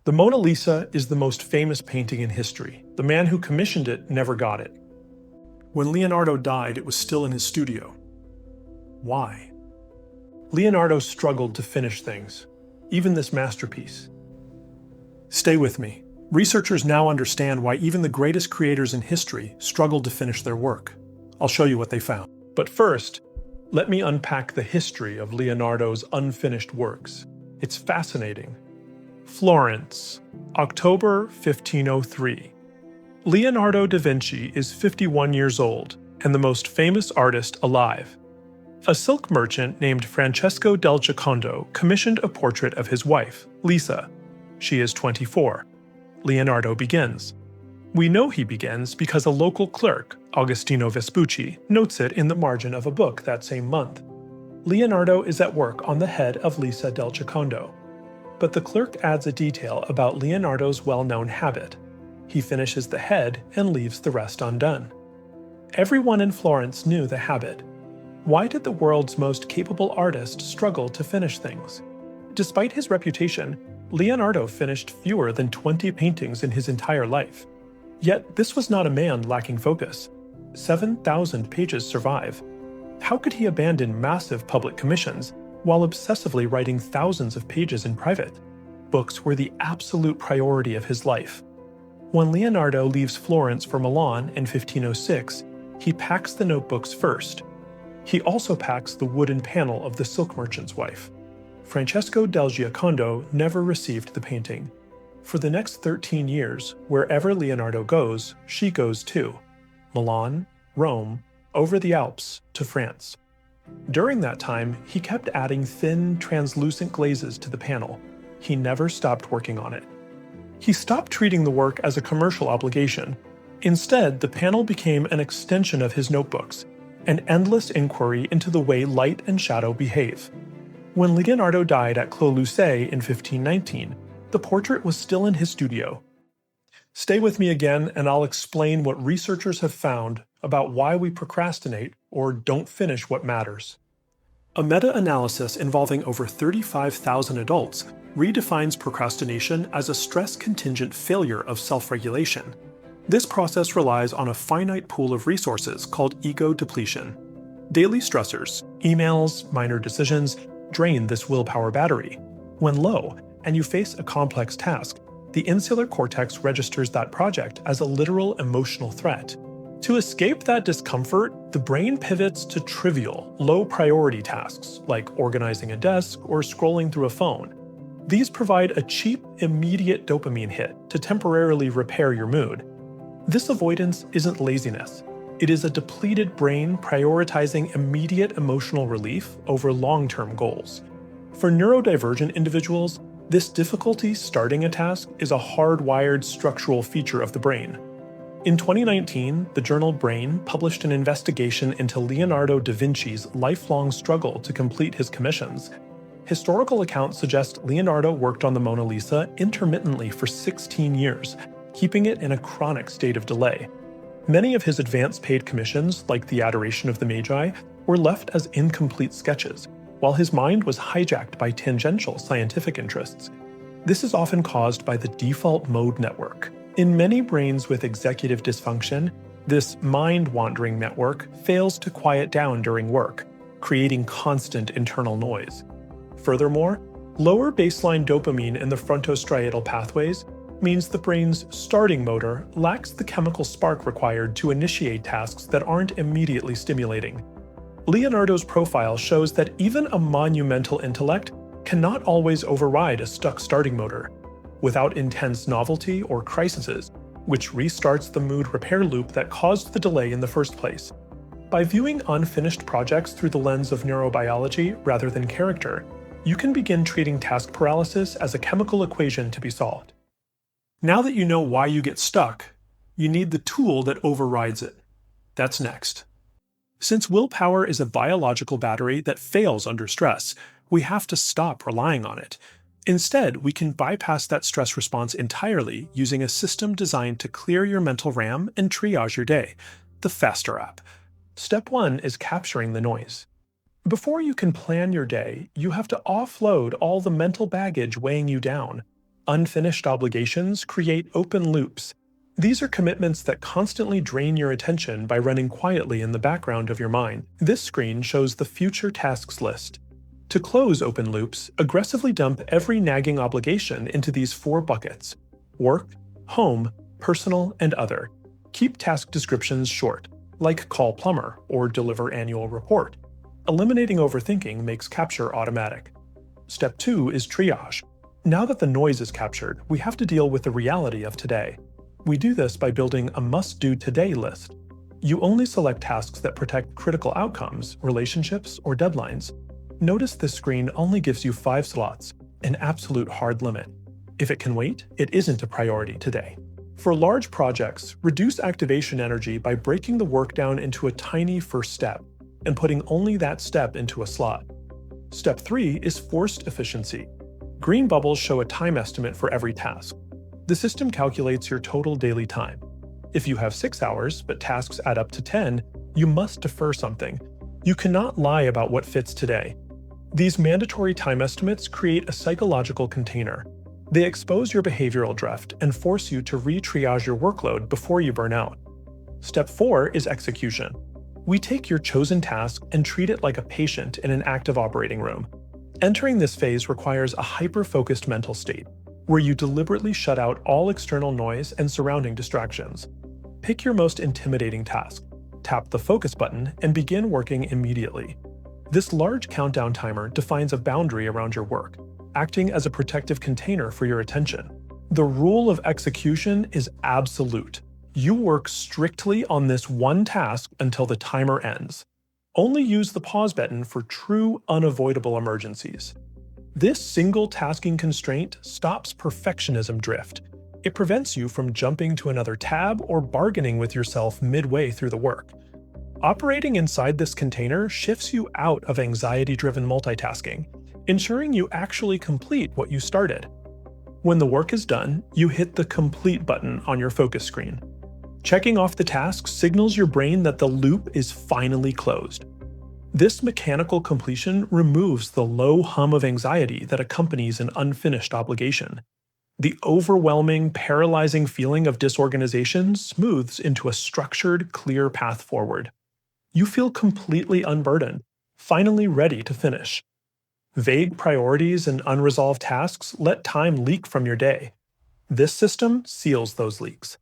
The Mona Lisa is the most famous painting in history. The man who commissioned it never got it. When Leonardo died, it was still in his studio. Why? Leonardo struggled to finish things, even this masterpiece. Stay with me. Researchers now understand why even the greatest creators in history struggled to finish their work. I'll show you what they found. But first, let me unpack the history of Leonardo's unfinished works. It's fascinating. Florence, October 1503. Leonardo da Vinci is 51 years old and the most famous artist alive. A silk merchant named Francesco del Giocondo commissioned a portrait of his wife, Lisa. She is 24. Leonardo begins. We know he begins because a local clerk, Agostino Vespucci, notes it in the margin of a book that same month. Leonardo is at work on the head of Lisa del Giocondo. But the clerk adds a detail about Leonardo's well-known habit. He finishes the head and leaves the rest undone. Everyone in Florence knew the habit. Why did the world's most capable artist struggle to finish things? Despite his reputation, Leonardo finished fewer than 20 paintings in his entire life. Yet this was not a man lacking focus. 7,000 pages survive. How could he abandon massive public commissions while obsessively writing thousands of pages in private? Books were the absolute priority of his life. When Leonardo leaves Florence for Milan in 1506, he packs the notebooks first. He also packs the wooden panel of the silk merchant's wife. Francesco del Giocondo never received the painting. For the next 13 years, wherever Leonardo goes, she goes too. Milan, Rome, over the Alps to France. During that time, he kept adding thin, translucent glazes to the panel. He never stopped working on it. He stopped treating the work as a commercial obligation. Instead, the panel became an extension of his notebooks, an endless inquiry into the way light and shadow behave. When Leonardo died at Clos Lucé in 1519, the portrait was still in his studio. Stay with me again and I'll explain what researchers have found about why we procrastinate or don't finish what matters. A meta-analysis involving over 35,000 adults redefines procrastination as a stress-contingent failure of self-regulation. This process relies on a finite pool of resources called ego depletion. Daily stressors, emails, minor decisions, drain this willpower battery. When low, and you face a complex task, the insular cortex registers that project as a literal emotional threat. To escape that discomfort, the brain pivots to trivial, low-priority tasks like organizing a desk or scrolling through a phone. These provide a cheap, immediate dopamine hit to temporarily repair your mood. This avoidance isn't laziness. It is a depleted brain prioritizing immediate emotional relief over long-term goals. For neurodivergent individuals, this difficulty starting a task is a hardwired structural feature of the brain. In 2019, the journal Brain published an investigation into Leonardo da Vinci's lifelong struggle to complete his commissions. Historical accounts suggest Leonardo worked on the Mona Lisa intermittently for 16 years, keeping it in a chronic state of delay. Many of his advance paid commissions, like the Adoration of the Magi, were left as incomplete sketches, while his mind was hijacked by tangential scientific interests. This is often caused by the default mode network. In many brains with executive dysfunction, this mind-wandering network fails to quiet down during work, creating constant internal noise. Furthermore, lower baseline dopamine in the frontostriatal pathways means the brain's starting motor lacks the chemical spark required to initiate tasks that aren't immediately stimulating. Leonardo's profile shows that even a monumental intellect cannot always override a stuck starting motor. Without intense novelty or crises, which restarts the mood repair loop that caused the delay in the first place. By viewing unfinished projects through the lens of neurobiology rather than character, you can begin treating task paralysis as a chemical equation to be solved. Now that you know why you get stuck, you need the tool that overrides it. That's next. Since willpower is a biological battery that fails under stress, we have to stop relying on it. Instead, we can bypass that stress response entirely using a system designed to clear your mental RAM and triage your day, the Faster app. Step 1 is capturing the noise. Before you can plan your day, you have to offload all the mental baggage weighing you down. Unfinished obligations create open loops. These are commitments that constantly drain your attention by running quietly in the background of your mind. This screen shows the future tasks list. To close open loops, aggressively dump every nagging obligation into these 4 buckets: work, home, personal, and other. Keep task descriptions short, like call plumber or deliver annual report. Eliminating overthinking makes capture automatic. Step 2 is triage. Now that the noise is captured, we have to deal with the reality of today. We do this by building a must-do today list. You only select tasks that protect critical outcomes, relationships, or deadlines. Notice this screen only gives you 5 slots, an absolute hard limit. If it can wait, it isn't a priority today. For large projects, reduce activation energy by breaking the work down into a tiny first step and putting only that step into a slot. Step 3 is forced efficiency. Green bubbles show a time estimate for every task. The system calculates your total daily time. If you have 6 hours, but tasks add up to 10, you must defer something. You cannot lie about what fits today. These mandatory time estimates create a psychological container. They expose your behavioral drift and force you to re-triage your workload before you burn out. Step 4 is execution. We take your chosen task and treat it like a patient in an active operating room. Entering this phase requires a hyper-focused mental state, where you deliberately shut out all external noise and surrounding distractions. Pick your most intimidating task, tap the focus button, and begin working immediately. This large countdown timer defines a boundary around your work, acting as a protective container for your attention. The rule of execution is absolute. You work strictly on this one task until the timer ends. Only use the pause button for true, unavoidable emergencies. This single tasking constraint stops perfectionism drift. It prevents you from jumping to another tab or bargaining with yourself midway through the work. Operating inside this container shifts you out of anxiety-driven multitasking, ensuring you actually complete what you started. When the work is done, you hit the Complete button on your focus screen. Checking off the task signals your brain that the loop is finally closed. This mechanical completion removes the low hum of anxiety that accompanies an unfinished obligation. The overwhelming, paralyzing feeling of disorganization smooths into a structured, clear path forward. You feel completely unburdened, finally ready to finish. Vague priorities and unresolved tasks let time leak from your day. This system seals those leaks.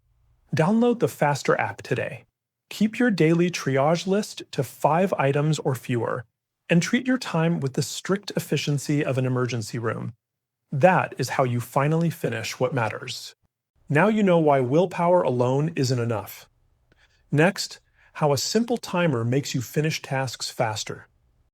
Download the Faster app today. Keep your daily triage list to 5 items or fewer, and treat your time with the strict efficiency of an emergency room. That is how you finally finish what matters. Now you know why willpower alone isn't enough. Next, how a simple timer makes you finish tasks faster.